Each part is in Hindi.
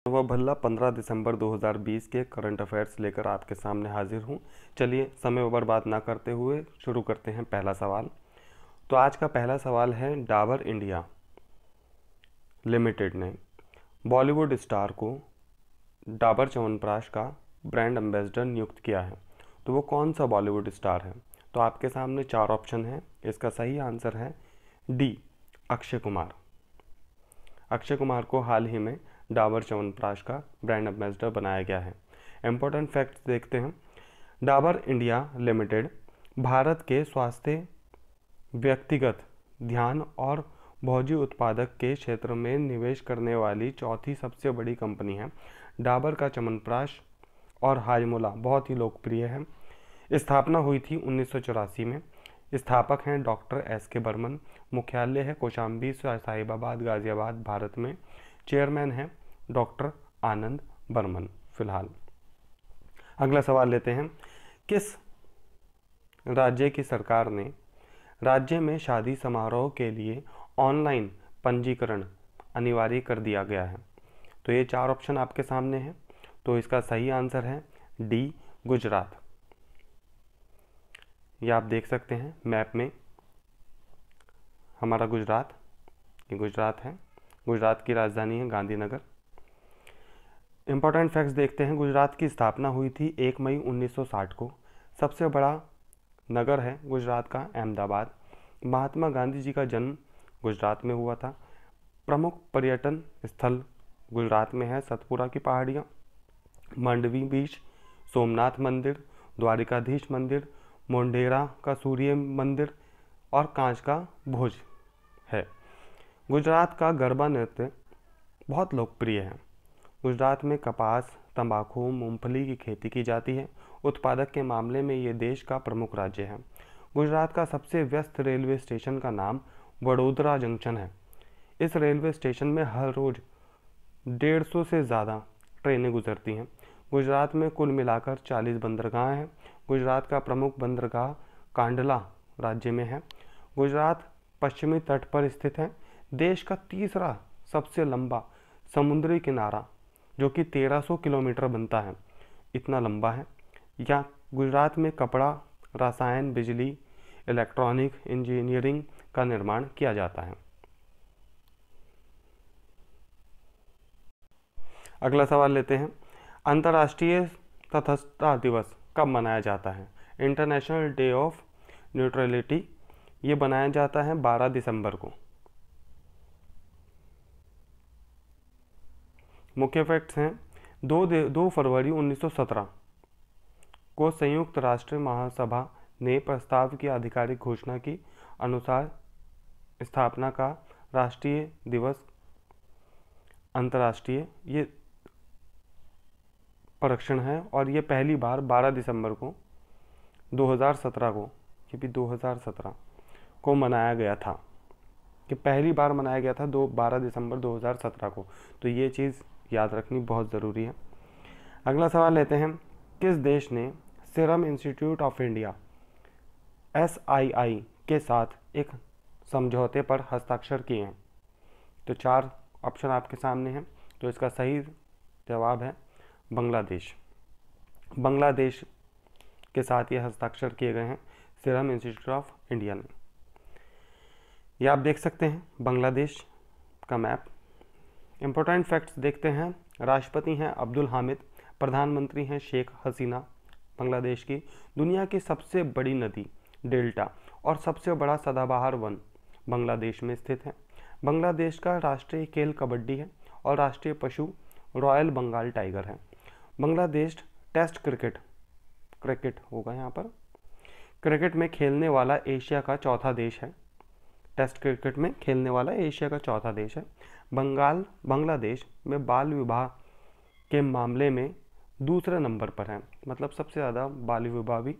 वह भल्ला 15 दिसंबर 2020 के करंट अफेयर्स लेकर आपके सामने हाजिर हूँ। चलिए समय बर्बाद ना करते हुए शुरू करते हैं पहला सवाल। तो आज का पहला सवाल है, डाबर इंडिया लिमिटेड ने बॉलीवुड स्टार को डाबर च्यवनप्राश का ब्रांड एम्बेसडर नियुक्त किया है। तो वो कौन सा बॉलीवुड स्टार है? तो आपके सामने 4 ऑप्शन हैं। इसका सही आंसर है डी, अक्षय कुमार। अक्षय कुमार को हाल ही में डाबर च्यवनप्राश का ब्रांड एम्बेसडर बनाया गया है। इंपॉर्टेंट फैक्ट्स देखते हैं। डाबर इंडिया लिमिटेड भारत के स्वास्थ्य, व्यक्तिगत ध्यान और भोज्य उत्पादक के क्षेत्र में निवेश करने वाली चौथी सबसे बड़ी कंपनी है। डाबर का च्यवनप्राश और हाजमोला बहुत ही लोकप्रिय है। स्थापना हुई थी 1984 में। स्थापक हैं डॉक्टर एस.के. बर्मन। मुख्यालय है कौशाम्बी साहिबाबाद, गाजियाबाद, भारत में। चेयरमैन हैं डॉक्टर आनंद बर्मन। फिलहाल अगला सवाल लेते हैं। किस राज्य की सरकार ने राज्य में शादी समारोह के लिए ऑनलाइन पंजीकरण अनिवार्य कर दिया गया है? तो ये 4 ऑप्शन आपके सामने हैं। तो इसका सही आंसर है डी, गुजरात। ये आप देख सकते हैं मैप में, हमारा गुजरात, ये गुजरात है। गुजरात की राजधानी है गांधीनगर। इंपॉर्टेंट फैक्ट्स देखते हैं। गुजरात की स्थापना हुई थी 1 मई 1960 को। सबसे बड़ा नगर है गुजरात का अहमदाबाद। महात्मा गांधी जी का जन्म गुजरात में हुआ था। प्रमुख पर्यटन स्थल गुजरात में है सतपुरा की पहाड़ियाँ, मांडवी बीच, सोमनाथ मंदिर, द्वारिकाधीश मंदिर, मोढेरा का सूर्य मंदिर और कांच का भुज है। गुजरात का गरबा नृत्य बहुत लोकप्रिय है। गुजरात में कपास, तंबाकू, मूंगफली की खेती की जाती है। उत्पादक के मामले में ये देश का प्रमुख राज्य है। गुजरात का सबसे व्यस्त रेलवे स्टेशन का नाम वडोदरा जंक्शन है। इस रेलवे स्टेशन में हर रोज 150 से ज़्यादा ट्रेनें गुजरती हैं। गुजरात में कुल मिलाकर 40 बंदरगाह हैं। गुजरात का प्रमुख बंदरगाह कांडला राज्य में है। गुजरात पश्चिमी तट पर स्थित है। देश का तीसरा सबसे लंबा समुद्री किनारा, जो कि 1300 किलोमीटर बनता है, इतना लंबा है। यहाँ गुजरात में कपड़ा, रसायन, बिजली, इलेक्ट्रॉनिक इंजीनियरिंग का निर्माण किया जाता है। अगला सवाल लेते हैं। अंतर्राष्ट्रीय तटस्थता दिवस कब मनाया जाता है? इंटरनेशनल डे ऑफ न्यूट्रलिटी ये बनाया जाता है 12 दिसंबर को। मुख्य फैक्ट्स हैं। 2 फरवरी 1917 को संयुक्त राष्ट्र महासभा ने प्रस्ताव की आधिकारिक घोषणा की अनुसार स्थापना का राष्ट्रीय दिवस अंतर्राष्ट्रीय ये परीक्षण है और ये पहली बार 12 दिसंबर को 2017 को, ये भी 2017 को मनाया गया था, कि पहली बार मनाया गया था 12 दिसंबर 2017 को। तो ये चीज़ याद रखनी बहुत ज़रूरी है। अगला सवाल लेते हैं। किस देश ने serum institute of India SII के साथ एक समझौते पर हस्ताक्षर किए हैं? तो 4 ऑप्शन आपके सामने हैं। तो इसका सही जवाब है बांग्लादेश। बांग्लादेश के साथ ये हस्ताक्षर किए गए हैं सीरम इंस्टीट्यूट ऑफ इंडिया ने। ये आप देख सकते हैं बांग्लादेश का मैप। इंपॉर्टेंट फैक्ट्स देखते हैं। राष्ट्रपति हैं अब्दुल हामिद, प्रधानमंत्री हैं शेख हसीना। बांग्लादेश की दुनिया की सबसे बड़ी नदी डेल्टा और सबसे बड़ा सदाबहार वन बांग्लादेश में स्थित है। बांग्लादेश का राष्ट्रीय खेल कबड्डी है और राष्ट्रीय पशु रॉयल बंगाल टाइगर है। बांग्लादेश टेस्ट क्रिकेट होगा यहाँ पर, क्रिकेट में खेलने वाला एशिया का चौथा देश है। टेस्ट क्रिकेट में खेलने वाला एशिया का चौथा देश है। बांग्लादेश में बाल विवाह के मामले में दूसरे नंबर पर है। मतलब सबसे ज़्यादा बाल विवाह भी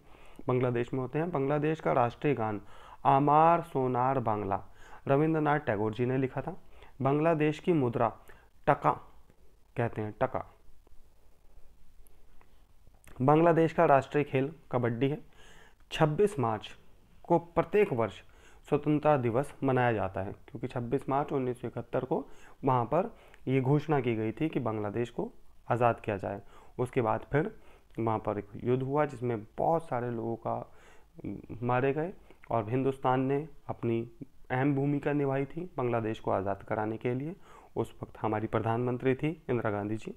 बांग्लादेश में होते हैं। बांग्लादेश का राष्ट्रीय गान आमार सोनार बांग्ला रविंद्रनाथ टैगोर जी ने लिखा था। बांग्लादेश की मुद्रा टका कहते हैं, टका। बांग्लादेश का राष्ट्रीय खेल कबड्डी है। 26 मार्च को प्रत्येक वर्ष स्वतंत्रता दिवस मनाया जाता है, क्योंकि 26 मार्च 1971 को वहाँ पर ये घोषणा की गई थी कि बांग्लादेश को आज़ाद किया जाए। उसके बाद फिर वहाँ पर एक युद्ध हुआ जिसमें बहुत सारे लोगों का मारे गए और हिंदुस्तान ने अपनी अहम भूमिका निभाई थी बांग्लादेश को आज़ाद कराने के लिए। उस वक्त हमारी प्रधानमंत्री थी इंदिरा गांधी जी।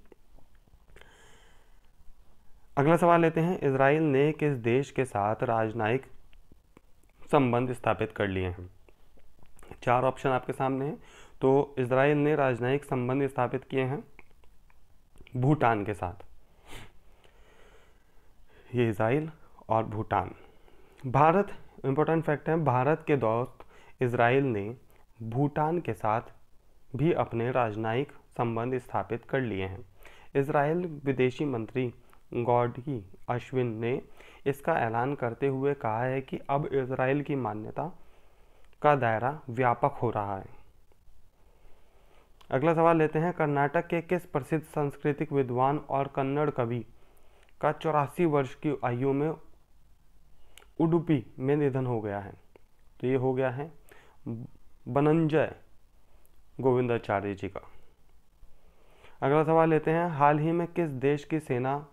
अगला सवाल लेते हैं, इजराइल ने किस देश के साथ राजनयिक संबंध स्थापित कर लिए हैं? 4 ऑप्शन आपके सामने हैं। तो इजराइल ने राजनयिक संबंध स्थापित किए हैं भूटान के साथ। ये इजराइल और भूटान। भारत, इंपॉर्टेंट फैक्ट है, भारत के दोस्त इजराइल ने भूटान के साथ भी अपने राजनयिक संबंध स्थापित कर लिए हैं। इजराइल विदेशी मंत्री गॉडी अश्विन ने इसका ऐलान करते हुए कहा है कि अब इजराइल की मान्यता का दायरा व्यापक हो रहा है। अगला सवाल लेते हैं, कर्नाटक के किस प्रसिद्ध सांस्कृतिक विद्वान और कन्नड़ कवि का 84 वर्ष की आयु में उडुपी में निधन हो गया है? तो ये हो गया है बनंजय गोविंदाचार्य जी का। अगला सवाल लेते हैं, हाल ही में किस देश की सेना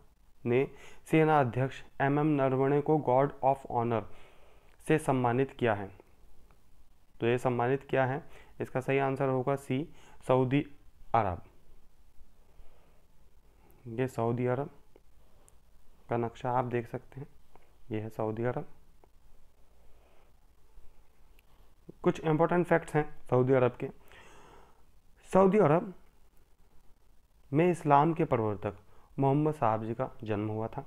ने सेना अध्यक्ष MM नरवणे को गॉर्ड ऑफ ऑनर से सम्मानित किया है? तो ये सम्मानित किया है, इसका सही आंसर होगा सी, सऊदी अरब। ये सऊदी अरब का नक्शा आप देख सकते हैं, ये है सऊदी अरब। कुछ इंपॉर्टेंट फैक्ट्स हैं सऊदी अरब के। सऊदी अरब में इस्लाम के प्रवर्तक मोहम्मद साहब जी का जन्म हुआ था।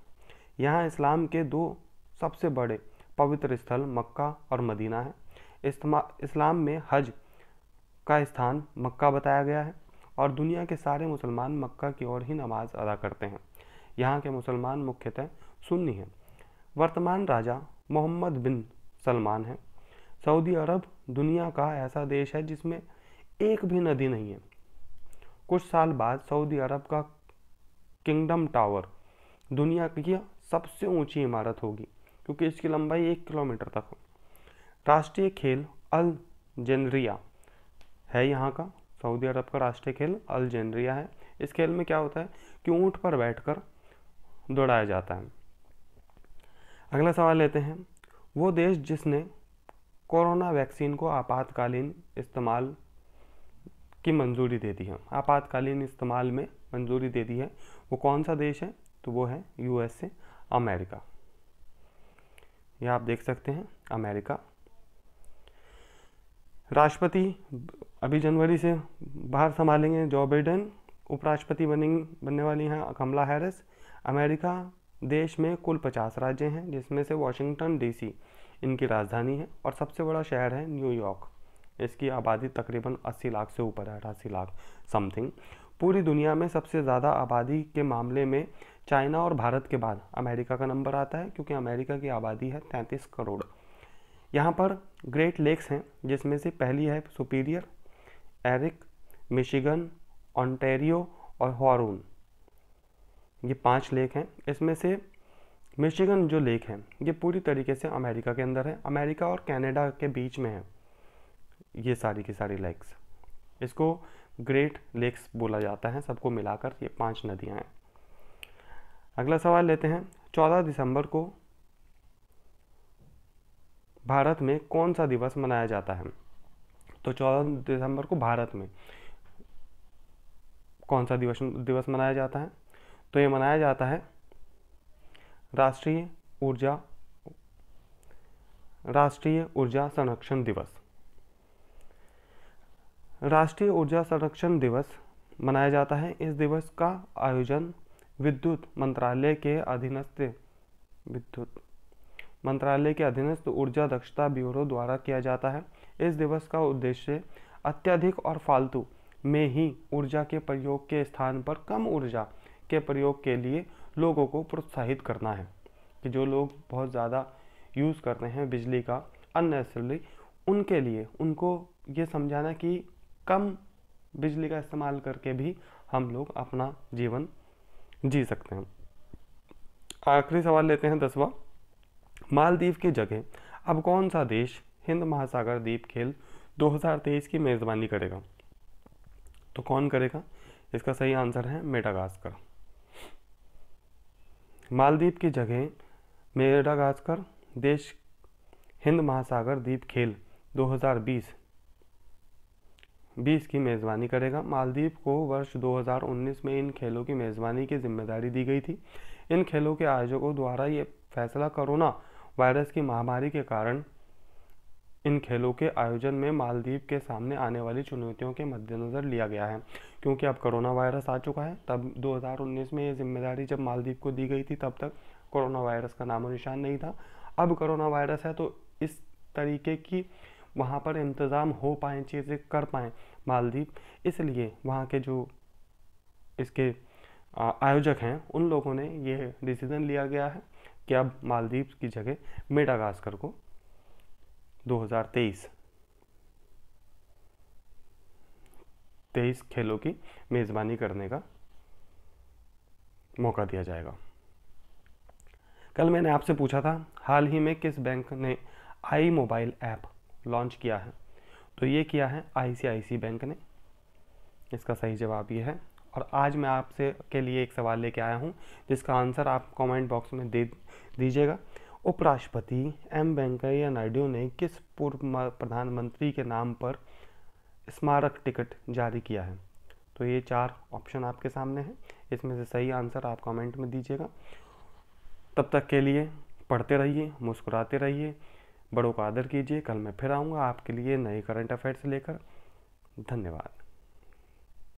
यहाँ इस्लाम के 2 सबसे बड़े पवित्र स्थल मक्का और मदीना है। इस्लाम में हज का स्थान मक्का बताया गया है और दुनिया के सारे मुसलमान मक्का की ओर ही नमाज अदा करते हैं। यहाँ के मुसलमान मुख्यतः सुन्नी हैं। वर्तमान राजा मोहम्मद बिन सलमान हैं। सऊदी अरब दुनिया का ऐसा देश है जिसमें एक भी नदी नहीं है। कुछ साल बाद सऊदी अरब का किंगडम टावर दुनिया की सबसे ऊंची इमारत होगी क्योंकि इसकी लंबाई 1 किलोमीटर तक है। राष्ट्रीय खेल अल जेनरिया है यहाँ का। सऊदी अरब का राष्ट्रीय खेल अल जेनरिया है। इस खेल में क्या होता है कि ऊंट पर बैठकर दौड़ाया जाता है। अगला सवाल लेते हैं, वो देश जिसने कोरोना वैक्सीन को आपातकालीन इस्तेमाल की मंजूरी दे दी है, आपातकालीन इस्तेमाल में मंजूरी दे दी है, वो कौन सा देश है? तो वो है USA, अमेरिका। यह आप देख सकते हैं अमेरिका। राष्ट्रपति अभी जनवरी से बाहर संभालेंगे जो बाइडेन। उपराष्ट्रपति बनने वाली हैं कमला हैरिस। अमेरिका देश में कुल 50 राज्य हैं जिसमें से वाशिंगटन DC इनकी राजधानी है और सबसे बड़ा शहर है न्यूयॉर्क। इसकी आबादी तकरीबन 80 लाख से ऊपर है, 88 लाख समथिंग। पूरी दुनिया में सबसे ज़्यादा आबादी के मामले में चाइना और भारत के बाद अमेरिका का नंबर आता है क्योंकि अमेरिका की आबादी है 33 करोड़। यहाँ पर ग्रेट लेक्स हैं जिसमें से पहली है सुपीरियर, एरिक, मिशिगन, ओंटारियो और हॉरून। ये 5 लेक हैं। इसमें से मिशिगन जो लेक है ये पूरी तरीके से अमेरिका के अंदर है, अमेरिका और कनाडा के बीच में है ये सारी की सारी लेक्स। इसको ग्रेट लेक्स बोला जाता है सबको मिलाकर। ये 5 नदियाँ हैं। अगला सवाल लेते हैं, 14 दिसंबर को भारत में कौन सा दिवस मनाया जाता है? तो 14 दिसंबर को भारत में कौन सा दिवस मनाया जाता है? तो ये मनाया जाता है राष्ट्रीय ऊर्जा संरक्षण दिवस। राष्ट्रीय ऊर्जा संरक्षण दिवस मनाया जाता है। इस दिवस का आयोजन विद्युत मंत्रालय के अधीनस्थ ऊर्जा दक्षता ब्यूरो द्वारा किया जाता है। इस दिवस का उद्देश्य अत्यधिक और फालतू में ही ऊर्जा के प्रयोग के स्थान पर कम ऊर्जा के प्रयोग के लिए लोगों को प्रोत्साहित करना है कि जो लोग बहुत ज़्यादा यूज़ करते हैं बिजली का अननेसेसरली, उनके लिए उनको ये समझाना कि कम बिजली का इस्तेमाल करके भी हम लोग अपना जीवन जी सकते हैं। आखिरी सवाल लेते हैं 10वां, मालदीव की जगह अब कौन सा देश हिंद महासागर द्वीप खेल 2023 की मेज़बानी करेगा? तो कौन करेगा? इसका सही आंसर है मेडागास्कर। मालदीव की जगह मेडागास्कर देश हिंद महासागर द्वीप खेल 2020 की मेज़बानी करेगा। मालदीव को वर्ष 2019 में इन खेलों की मेज़बानी की जिम्मेदारी दी गई थी। इन खेलों के आयोजकों द्वारा ये फैसला कोरोना वायरस की महामारी के कारण इन खेलों के आयोजन में मालदीव के सामने आने वाली चुनौतियों के मद्देनज़र लिया गया है। क्योंकि अब कोरोना वायरस आ चुका है, तब 2019 में ये जिम्मेदारी जब मालदीव को दी गई थी तब तक कोरोना वायरस का नामो निशान नहीं था। अब कोरोना वायरस है तो इस तरीके की वहाँ पर इंतज़ाम हो पाए, चीज़ें कर पाएँ मालदीव, इसलिए वहाँ के जो इसके आयोजक हैं उन लोगों ने ये डिसीज़न लिया गया है कि अब मालदीव की जगह मेडागास्कर को 2023 खेलों की मेज़बानी करने का मौका दिया जाएगा। कल मैंने आपसे पूछा था हाल ही में किस बैंक ने आई मोबाइल ऐप लॉन्च किया है, तो ये किया है ICICI बैंक ने। इसका सही जवाब ये है। और आज मैं आपसे के लिए एक सवाल लेके आया हूँ जिसका आंसर आप कमेंट बॉक्स में दे दीजिएगा। उपराष्ट्रपति M वेंकैया नायडू ने किस पूर्व प्रधानमंत्री के नाम पर स्मारक टिकट जारी किया है? तो ये 4 ऑप्शन आपके सामने हैं, इसमें से सही आंसर आप कमेंट में दीजिएगा। तब तक के लिए पढ़ते रहिए, मुस्कुराते रहिए, बड़ों का आदर कीजिए। कल मैं फिर आऊँगा आपके लिए नए करंट अफेयर्स लेकर। धन्यवाद।